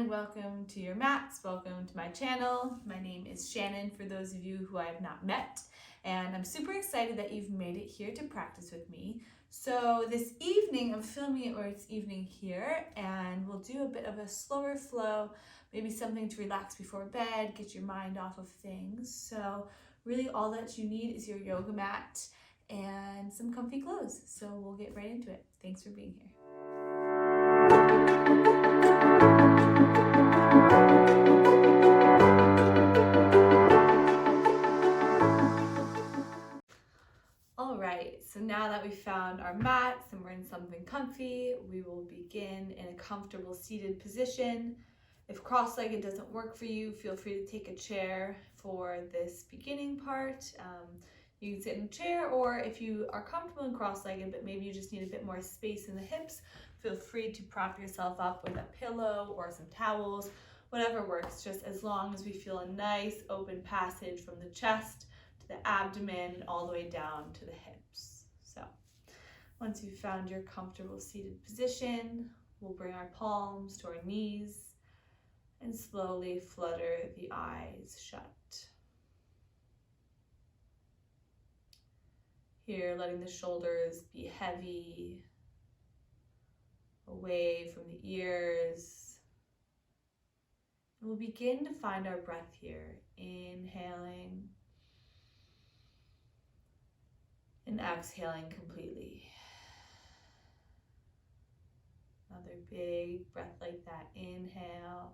welcome to your mats. Welcome to my channel. My name is Shannon for those of you who I have not met, and I'm super excited that you've made it here to practice with me. So this evening I'm filming it where it's evening here, and we'll do a bit of a slower flow, maybe something to relax before bed, get your mind off of things. So really all that you need is your yoga mat and some comfy clothes. So we'll get right into it. Thanks for being here. All right, so now that we've found our mats and we're in something comfy, we will begin in a comfortable seated position. If cross-legged doesn't work for you, feel free to take a chair for this beginning part. You can sit in a chair, or if you are comfortable in cross-legged, but maybe you just need a bit more space in the hips, feel free to prop yourself up with a pillow or some towels, whatever works, just as long as we feel a nice open passage from the chest to the abdomen and all the way down to the hips. So once you've found your comfortable seated position, we'll bring our palms to our knees and slowly flutter the eyes shut. Here, letting the shoulders be heavy, away from the ears. And we'll begin to find our breath here, inhaling and exhaling completely. Another big breath like that. Inhale.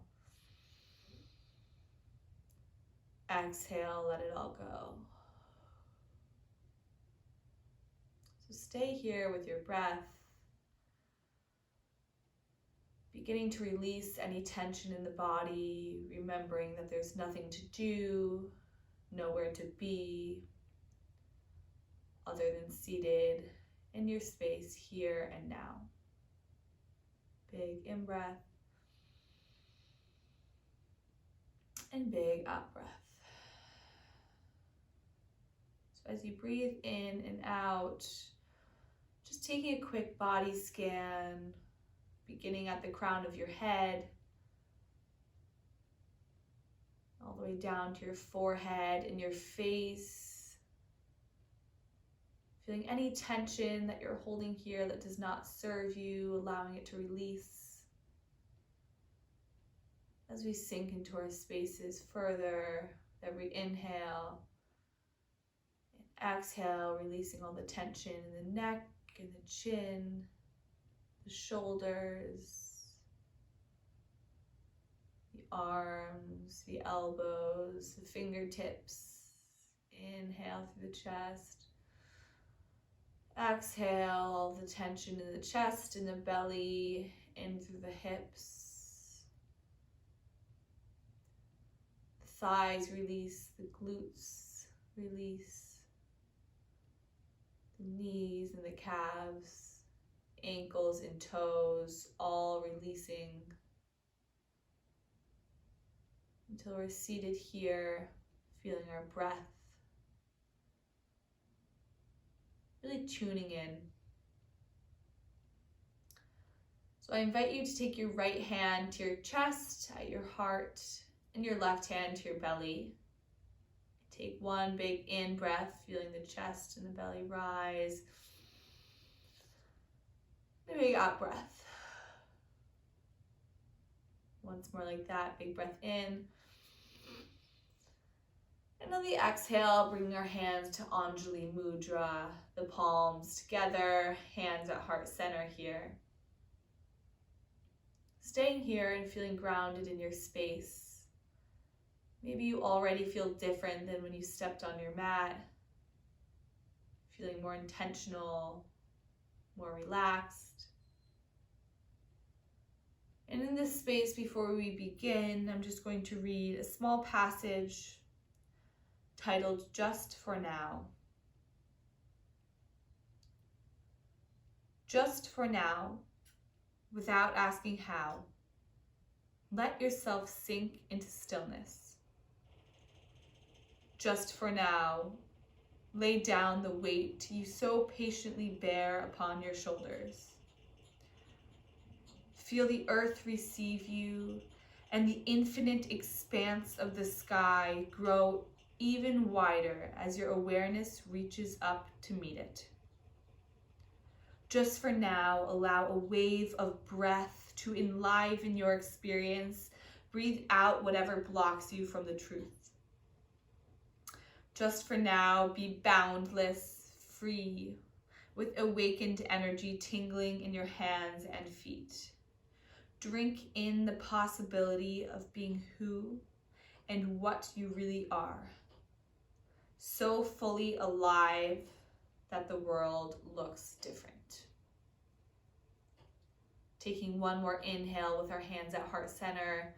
Exhale, let it all go. So stay here with your breath, beginning to release any tension in the body, remembering that there's nothing to do, nowhere to be, other than seated in your space here and now. Big in-breath and big out-breath. So as you breathe in and out, just taking a quick body scan, beginning at the crown of your head, all the way down to your forehead and your face. Feeling any tension that you're holding here that does not serve you, allowing it to release. As we sink into our spaces further, every inhale and exhale, releasing all the tension in the neck and the chin, the shoulders, the arms, the elbows, the fingertips. Inhale through the chest. Exhale all the tension in the chest and the belly, in through the hips. The thighs release, the glutes release. The knees and the calves, ankles and toes, all releasing until we're seated here, feeling our breath, really tuning in. So I invite you to take your right hand to your chest, at your heart, and your left hand to your belly. Take one big in breath, feeling the chest and the belly rise. And a big out breath. Once more like that, big breath in. And on the exhale, bringing our hands to Anjali Mudra, the palms together, hands at heart center here. Staying here and feeling grounded in your space. Maybe you already feel different than when you stepped on your mat, feeling more intentional, more relaxed. And in this space, before we begin, I'm just going to read a small passage titled Just for Now. Just for now, without asking how, let yourself sink into stillness. Just for now, lay down the weight you so patiently bear upon your shoulders. Feel the earth receive you and the infinite expanse of the sky grow even wider as your awareness reaches up to meet it. Just for now, allow a wave of breath to enliven your experience. Breathe out whatever blocks you from the truth. Just for now, be boundless, free, with awakened energy tingling in your hands and feet. Drink in the possibility of being who and what you really are. So fully alive that the world looks different. Taking one more inhale with our hands at heart center.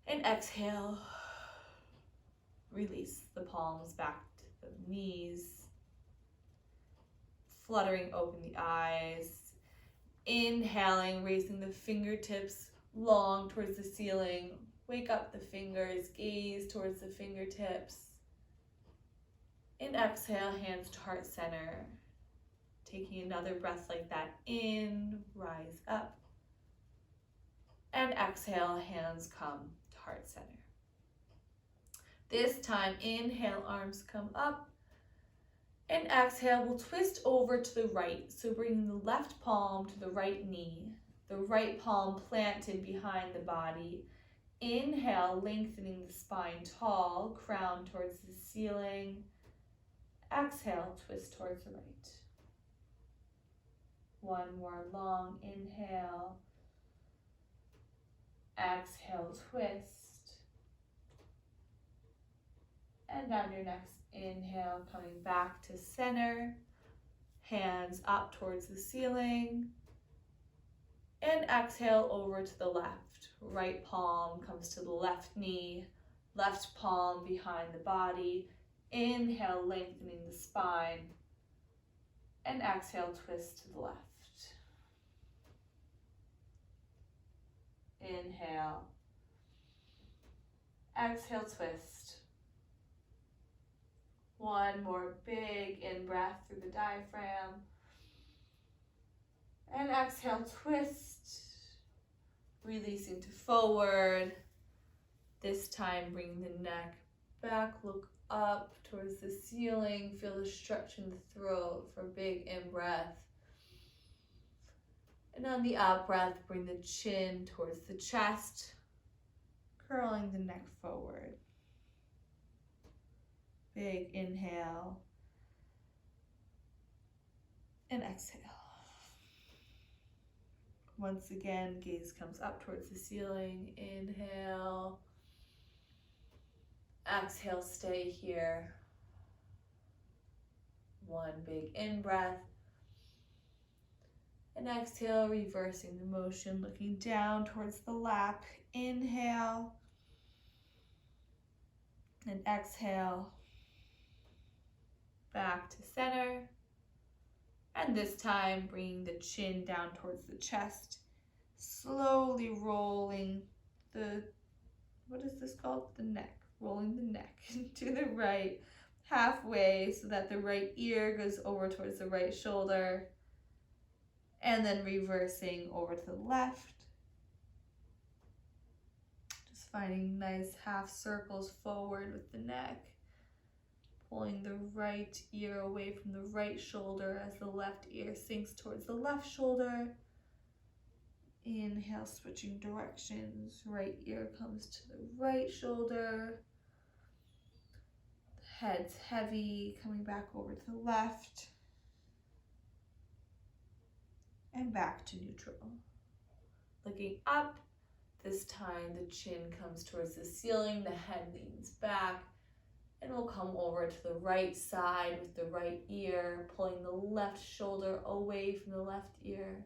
And exhale. Release the palms back to the knees. Fluttering open the eyes. Inhaling, raising the fingertips long towards the ceiling. Wake up the fingers, gaze towards the fingertips. And exhale, hands to heart center. Taking another breath like that in, rise up. And exhale, hands come to heart center. This time, inhale, arms come up. And exhale, we'll twist over to the right. So bringing the left palm to the right knee, the right palm planted behind the body. Inhale, lengthening the spine tall, crown towards the ceiling. Exhale, twist towards the right. One more long inhale. Exhale, twist. And on your next inhale, coming back to center. Hands up towards the ceiling. And exhale over to the left. Right palm comes to the left knee. Left palm behind the body. Inhale, lengthening the spine. And exhale, twist to the left. Inhale. Exhale, twist. One more big in-breath through the diaphragm. And exhale, twist. Releasing to forward. This time, bring the neck back, look up towards the ceiling. Feel the stretch in the throat for a big in-breath. And on the out-breath, bring the chin towards the chest, curling the neck forward. Big inhale. And exhale. Once again, gaze comes up towards the ceiling. Inhale. Exhale, stay here. One big in-breath. And exhale, reversing the motion, looking down towards the lap. Inhale. And exhale. Back to center. And this time, bringing the chin down towards the chest. Slowly rolling the, what is this called? The neck. Rolling the neck to the right, halfway, so that the right ear goes over towards the right shoulder. And then reversing over to the left. Just finding nice half circles forward with the neck. Pulling the right ear away from the right shoulder as the left ear sinks towards the left shoulder. Inhale, switching directions. Right ear comes to the right shoulder. Head's heavy, coming back over to the left. And back to neutral. Looking up, this time the chin comes towards the ceiling, the head leans back, and we'll come over to the right side with the right ear, pulling the left shoulder away from the left ear.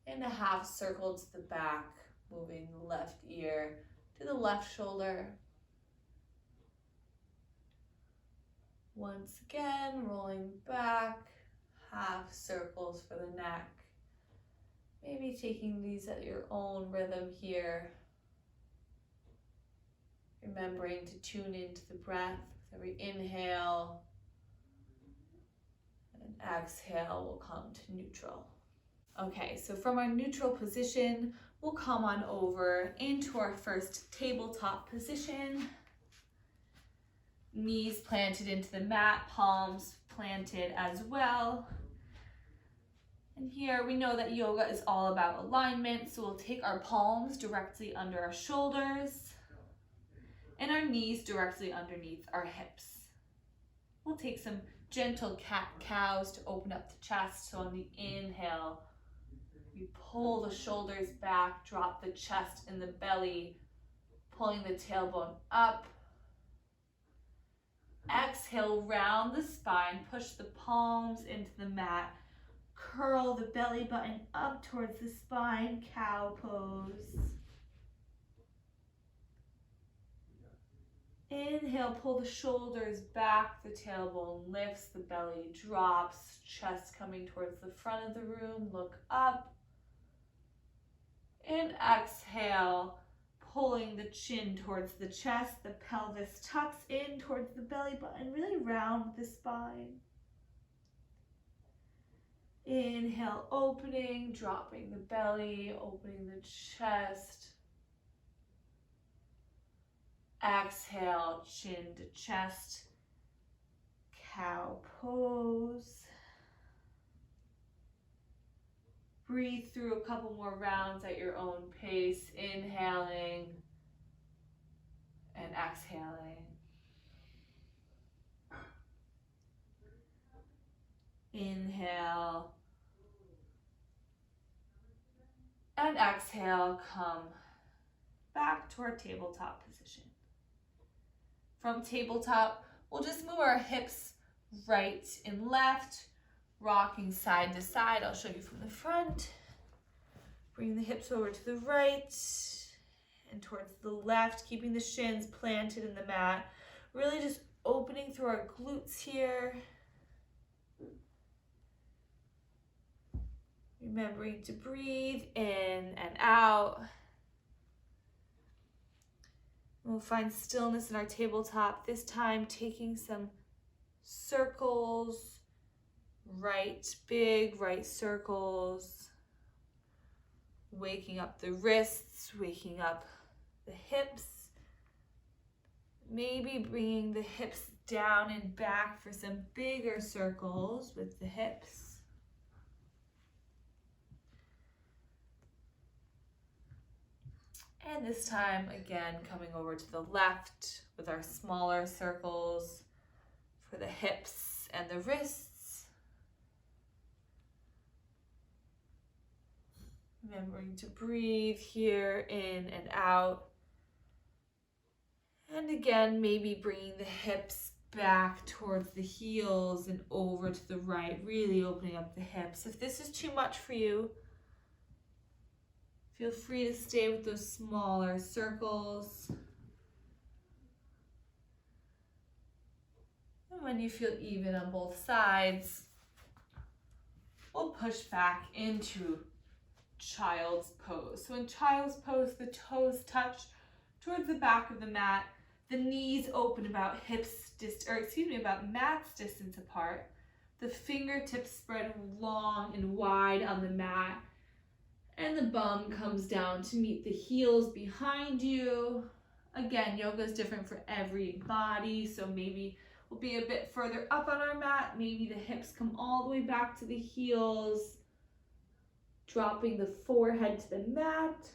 And a half circle to the back, moving the left ear to the left shoulder. Once again, rolling back. Half circles for the neck. Maybe taking these at your own rhythm here. Remembering to tune into the breath with every inhale. And exhale will come to neutral. Okay, so from our neutral position, we'll come on over into our first tabletop position. Knees planted into the mat, palms planted as well. And here we know that yoga is all about alignment, so we'll take our palms directly under our shoulders and our knees directly underneath our hips. We'll take some gentle cat-cows to open up the chest. So on the inhale, you pull the shoulders back, drop the chest and the belly, pulling the tailbone up. Exhale, round the spine, push the palms into the mat, curl the belly button up towards the spine, cow pose. Inhale, pull the shoulders back, the tailbone lifts, the belly drops, chest coming towards the front of the room, look up. And exhale, pulling the chin towards the chest, the pelvis tucks in towards the belly button, really round the spine. Inhale, opening, dropping the belly, opening the chest. Exhale, chin to chest, cow pose. Breathe through a couple more rounds at your own pace, inhaling and exhaling. Inhale and exhale, come back to our tabletop position. From tabletop, we'll just move our hips right and left, rocking side to side. I'll show you from the front. Bring the hips over to the right and towards the left, keeping the shins planted in the mat. Really just opening through our glutes here. Remembering to breathe in and out. We'll find stillness in our tabletop, this time taking some circles, big right circles, waking up the wrists, waking up the hips, maybe bringing the hips down and back for some bigger circles with the hips. And this time, again, coming over to the left with our smaller circles for the hips and the wrists. Remembering to breathe here in and out. And again, maybe bringing the hips back towards the heels and over to the right, really opening up the hips. If this is too much for you, feel free to stay with those smaller circles. And when you feel even on both sides, we'll push back into child's pose. So in child's pose, the toes touch towards the back of the mat, the knees open about about mat's distance apart. The fingertips spread long and wide on the mat. And the bum comes down to meet the heels behind you. Again, yoga is different for every body, so maybe we'll be a bit further up on our mat. Maybe the hips come all the way back to the heels, dropping the forehead to the mat.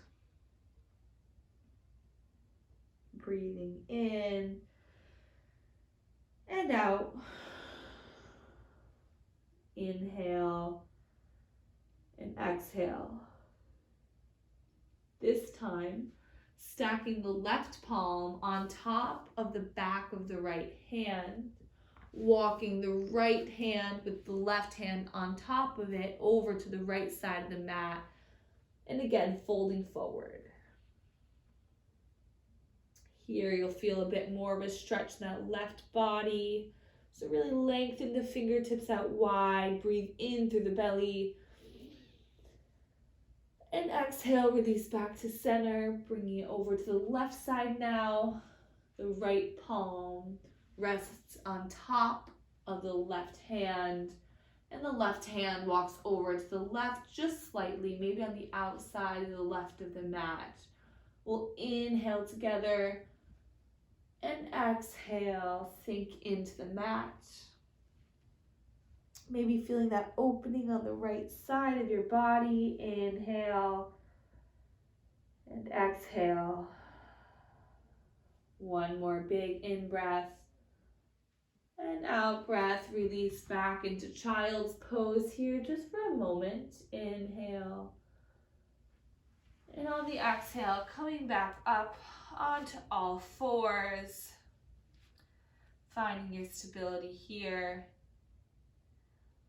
Breathing in and out. Inhale and exhale. This time, stacking the left palm on top of the back of the right hand, walking the right hand with the left hand on top of it over to the right side of the mat, and again, folding forward. Here, you'll feel a bit more of a stretch in that left body, so really lengthen the fingertips out wide, breathe in through the belly. And exhale, release back to center, bringing it over to the left side now. The right palm rests on top of the left hand, And the left hand walks over to the left just slightly, maybe on the outside of the left of the mat. We'll inhale together and exhale, sink into the mat. Maybe feeling that opening on the right side of your body. Inhale and exhale. One more big in-breath. And out breath, release back into child's pose here just for a moment. Inhale. And on the exhale, coming back up onto all fours. Finding your stability here.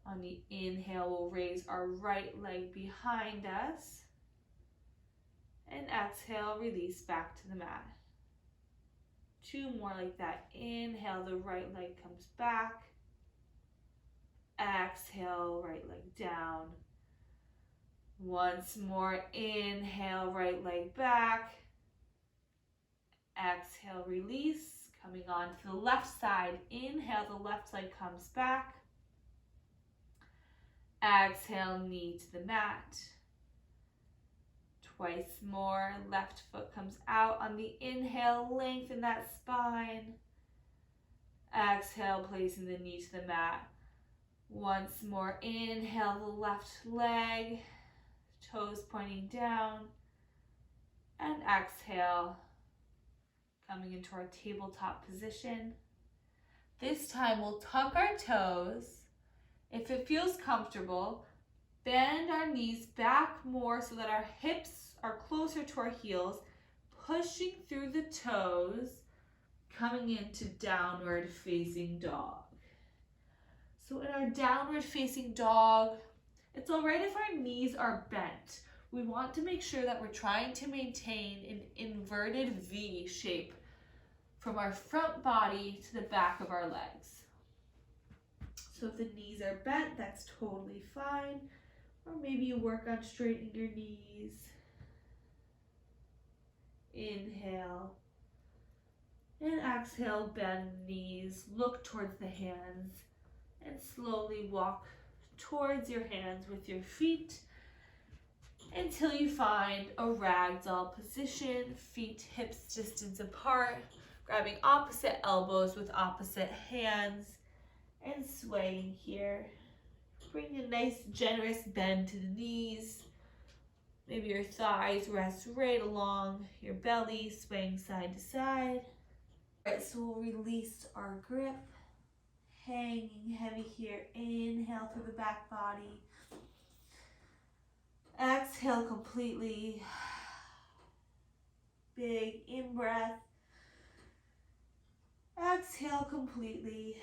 On the inhale, we'll raise our right leg behind us. And exhale, release back to the mat. Two more like that. Inhale, the right leg comes back. Exhale, right leg down. Once more, inhale, right leg back. Exhale, release. Coming on to the left side. Inhale, the left leg comes back. Exhale, knee to the mat. Twice more, left foot comes out on the inhale, lengthen that spine. Exhale, placing the knee to the mat. Once more, inhale the left leg, toes pointing down. And exhale, coming into our tabletop position. This time we'll tuck our toes. If it feels comfortable, bend our knees back more so that our hips are closer to our heels, pushing through the toes, coming into downward facing dog. So in our downward facing dog, it's all right if our knees are bent. We want to make sure that we're trying to maintain an inverted V shape from our front body to the back of our legs. So if the knees are bent, that's totally fine. Or maybe you work on straightening your knees. Inhale. And exhale, bend the knees, look towards the hands, and slowly walk towards your hands with your feet until you find a ragdoll position, feet hips distance apart, grabbing opposite elbows with opposite hands, and swaying here. Bring a nice generous bend to the knees. Maybe your thighs rest right along your belly, swaying side to side. All right, so we'll release our grip, hanging heavy here. Inhale through the back body. Exhale completely. Big in-breath. Exhale completely.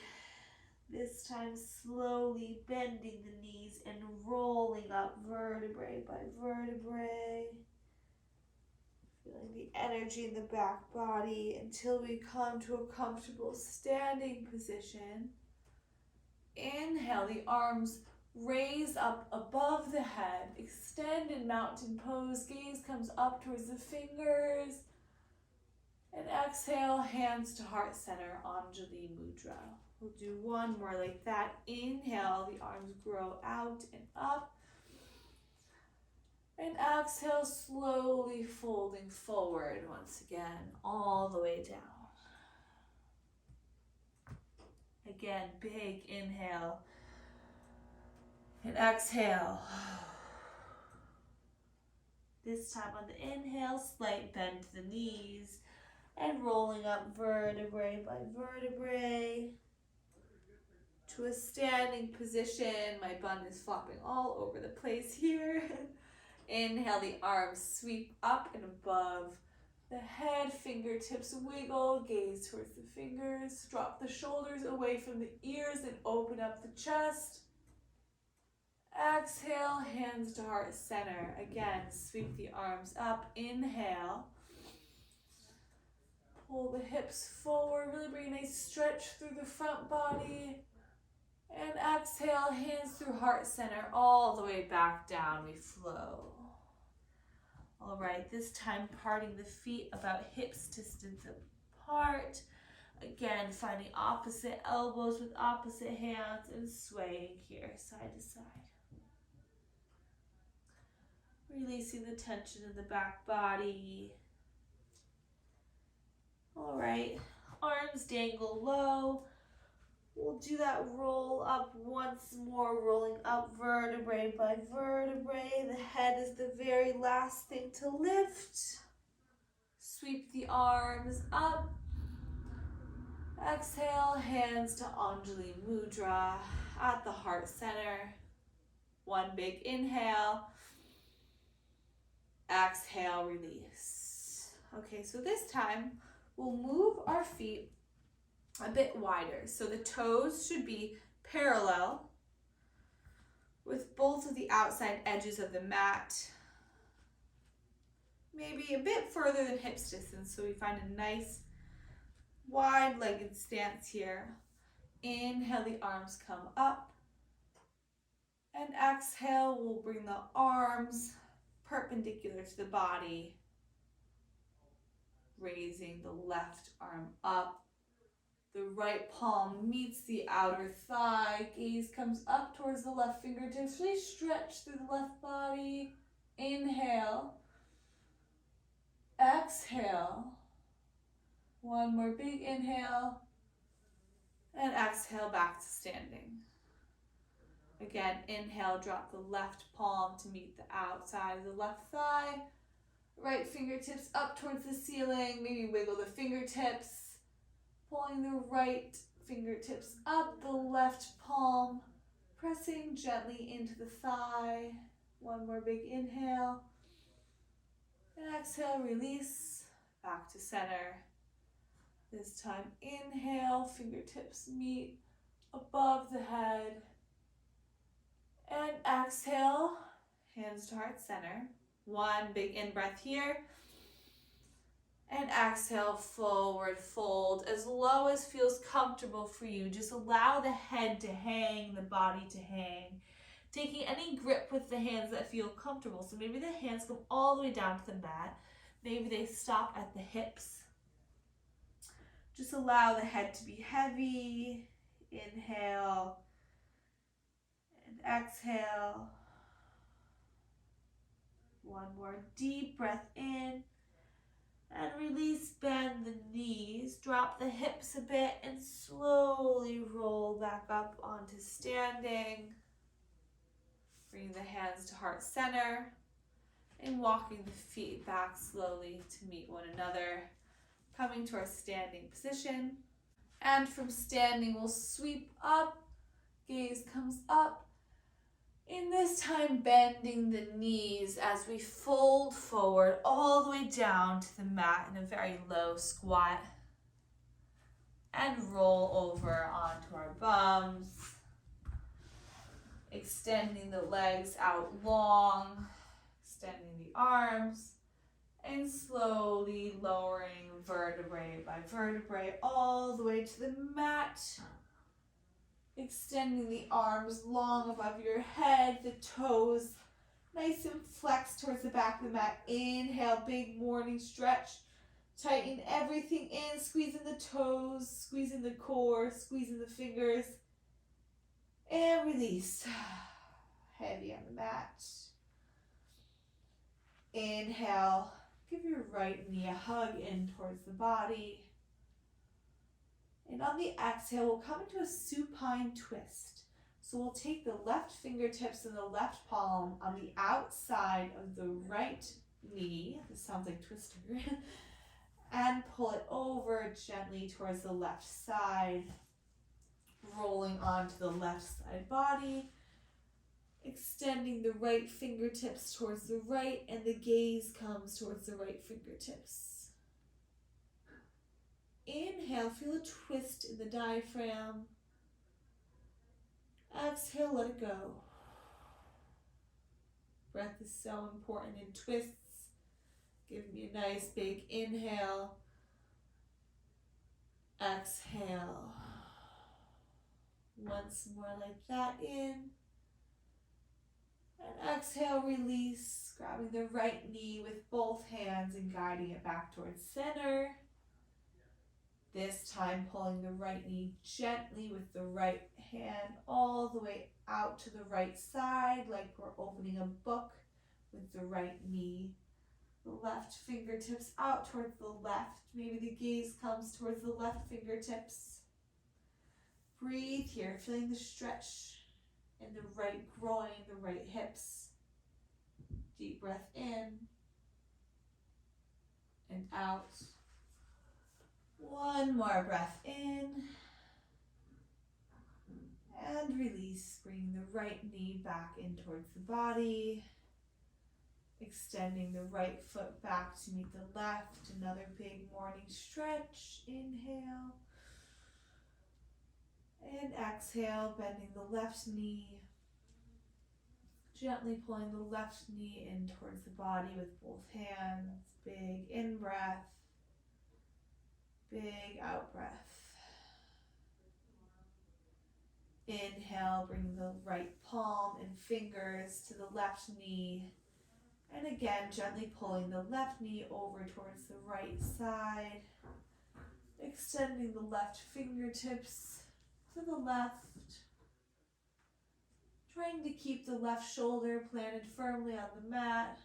This time slowly bending the knees and rolling up vertebrae by vertebrae. Feeling the energy in the back body until we come to a comfortable standing position. Inhale, the arms raise up above the head. Extend in mountain pose. Gaze comes up towards the fingers. And exhale, hands to heart center, Anjali Mudra. We'll do one more like that. Inhale, the arms grow out and up. And exhale, slowly folding forward once again, all the way down. Again, big inhale. And exhale. This time on the inhale, slight bend to the knees and rolling up vertebrae by vertebrae to a standing position. My bun is flopping all over the place here. Inhale, the arms sweep up and above the head, fingertips wiggle, gaze towards the fingers, drop the shoulders away from the ears and open up the chest. Exhale, hands to heart center. Again, sweep the arms up. Inhale. Pull the hips forward, really bring a nice stretch through the front body. And exhale, hands through heart center, all the way back down, we flow. All right, this time parting the feet about hips distance apart. Again, finding opposite elbows with opposite hands and swaying here, side to side. Releasing the tension in the back body. All right, arms dangle low. We'll do that roll up once more, rolling up vertebrae by vertebrae. The head is the very last thing to lift. Sweep the arms up. Exhale, hands to Anjali Mudra at the heart center. One big inhale. Exhale, release. Okay, so this time we'll move our feet a bit wider. So the toes should be parallel with both of the outside edges of the mat. Maybe a bit further than hips distance, so we find a nice wide-legged stance here. Inhale, the arms come up. And exhale, we'll bring the arms perpendicular to the body. Raising the left arm up. The right palm meets the outer thigh. Gaze comes up towards the left fingertips. Really stretch through the left body. Inhale. Exhale. One more big inhale. And exhale back to standing. Again, inhale, drop the left palm to meet the outside of the left thigh. Right fingertips up towards the ceiling. Maybe wiggle the fingertips. Pulling the right fingertips up, the left palm pressing gently into the thigh. One more big inhale. And exhale, release, back to center. This time, inhale, fingertips meet above the head. And exhale, hands to heart center. One big in-breath here. And exhale, forward fold as low as feels comfortable for you. Just allow the head to hang, the body to hang. Taking any grip with the hands that feel comfortable. So maybe the hands come all the way down to the mat. Maybe they stop at the hips. Just allow the head to be heavy. Inhale and exhale. One more deep breath in. And release, bend the knees, drop the hips a bit, and slowly roll back up onto standing. Bring the hands to heart center, and walking the feet back slowly to meet one another. Coming to our standing position. And from standing, we'll sweep up, gaze comes up. In this time, bending the knees as we fold forward all the way down to the mat in a very low squat. And roll over onto our bums. Extending the legs out long, extending the arms, and slowly lowering vertebrae by vertebrae all the way to the mat. Extending the arms long above your head, the toes nice and flexed towards the back of the mat. Inhale, big morning stretch. Tighten everything in, squeezing the toes, squeezing the core, squeezing the fingers. And release. Heavy on the mat. Inhale, give your right knee a hug in towards the body. And on the exhale, we'll come into a supine twist. So we'll take the left fingertips and the left palm on the outside of the right knee. This sounds like Twister. And pull it over gently towards the left side. Rolling onto the left side body. Extending the right fingertips towards the right, and the gaze comes towards the right fingertips. Inhale, feel a twist in the diaphragm. Exhale, let it go. Breath is so important in twists. Give me a nice big inhale. Exhale. Once more like that, in. And exhale, release. Grabbing the right knee with both hands and guiding it back towards center. This time pulling the right knee gently with the right hand all the way out to the right side, like we're opening a book with the right knee. The left fingertips out towards the left. Maybe the gaze comes towards the left fingertips. Breathe here, feeling the stretch in the right groin, the right hips. Deep breath in and out. One more breath in and release, bringing the right knee back in towards the body. Extending the right foot back to meet the left. Another big morning stretch. Inhale. And exhale, bending the left knee. Gently pulling the left knee in towards the body with both hands. Big in breath. Big out breath. Inhale, bring the right palm and fingers to the left knee. And again, gently pulling the left knee over towards the right side. Extending the left fingertips to the left. Trying to keep the left shoulder planted firmly on the mat.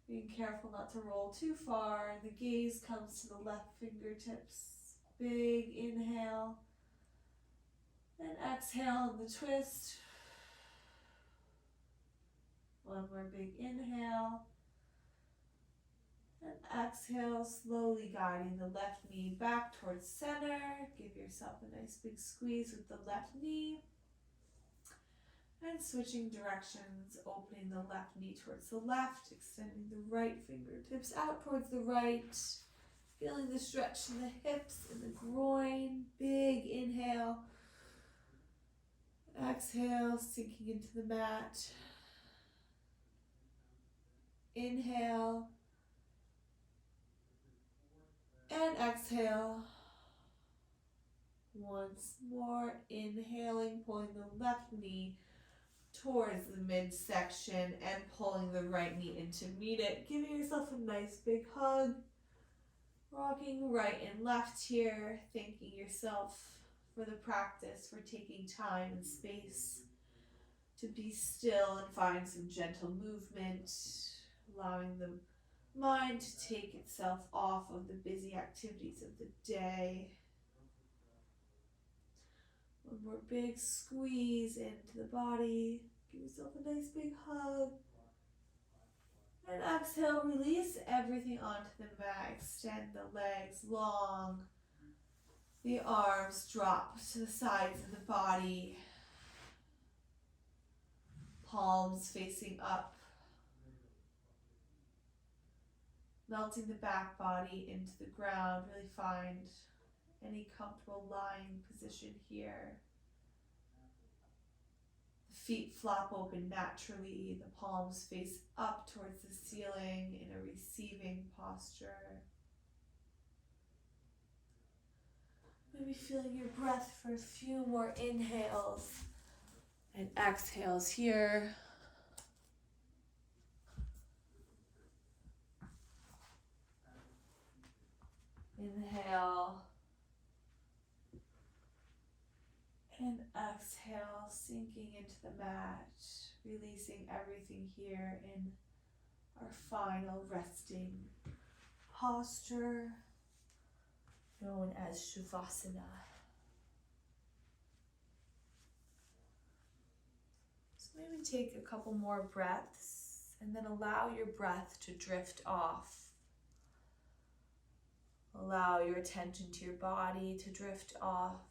Being careful not to roll too far. The gaze comes to the left fingertips. Big inhale. And exhale in the twist. One more big inhale. And exhale, slowly guiding the left knee back towards center. Give yourself a nice big squeeze with the left knee. And switching directions, opening the left knee towards the left, extending the right fingertips out towards the right. Feeling the stretch in the hips and the groin. Big inhale. Exhale, sinking into the mat. Inhale. And exhale. Once more, inhaling, pulling the left knee towards the midsection and pulling the right knee in to meet it. Giving yourself a nice big hug. Rocking right and left here. Thanking yourself for the practice, for taking time and space to be still and find some gentle movement. Allowing the mind to take itself off of the busy activities of the day. One more big squeeze into the body. Give yourself a nice big hug. And exhale, release everything onto the mat. Extend the legs long. The arms drop to the sides of the body. Palms facing up. Melting the back body into the ground. Really find any comfortable lying position here. The feet flop open naturally. The palms face up towards the ceiling in a receiving posture. Maybe feeling your breath for a few more inhales and exhales here. Inhale and exhale, sinking into the mat, releasing everything here in our final resting posture, known as Shavasana. So maybe take a couple more breaths and then allow your breath to drift off. Allow your attention to your body to drift off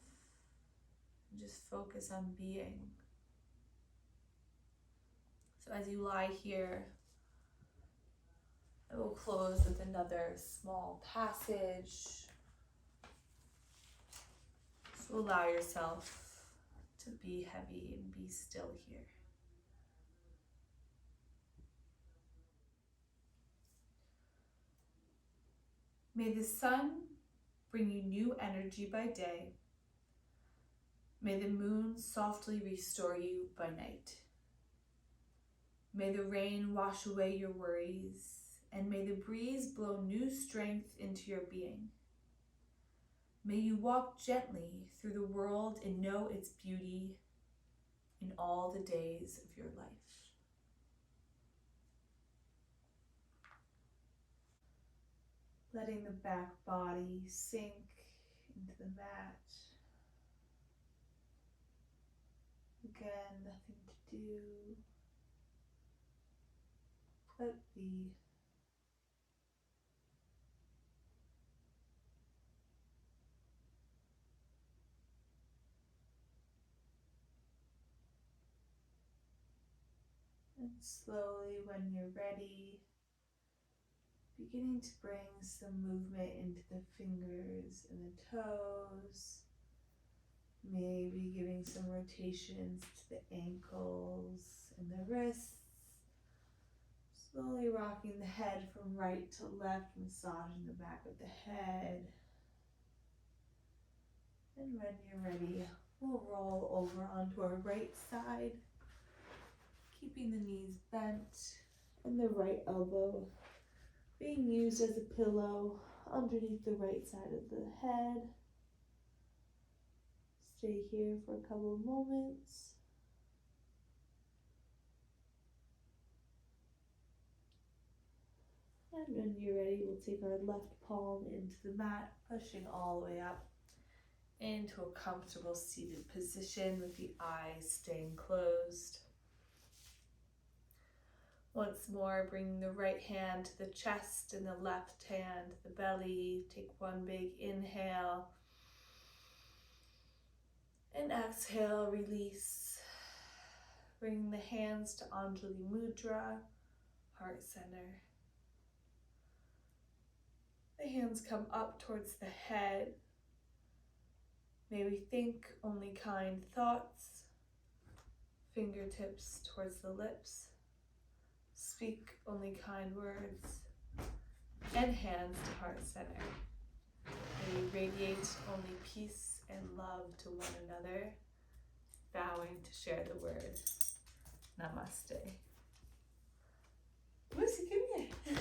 and just focus on being. So as you lie here, I will close with another small passage. So allow yourself to be heavy and be still here. May the sun bring you new energy by day. May the moon softly restore you by night. May the rain wash away your worries, and may the breeze blow new strength into your being. May you walk gently through the world and know its beauty in all the days of your life. Letting the back body sink into the mat. Again, nothing to do. Let be. And slowly, when you're ready, beginning to bring some movement into the fingers and the toes. Maybe giving some rotations to the ankles and the wrists. Slowly rocking the head from right to left, massaging the back of the head. And when you're ready, we'll roll over onto our right side, keeping the knees bent and the right elbow being used as a pillow underneath the right side of the head. Stay here for a couple of moments. And when you're ready, we'll take our left palm into the mat, pushing all the way up into a comfortable seated position with the eyes staying closed. Once more, bringing the right hand to the chest and the left hand to the belly. Take one big inhale. And exhale, release. Bring the hands to Anjali Mudra, heart center. The hands come up towards the head. May we think only kind thoughts. Fingertips towards the lips. Speak only kind words. And hands to heart center. May we radiate only peace and love to one another, vowing to share the word. Namaste. Lucy, come here.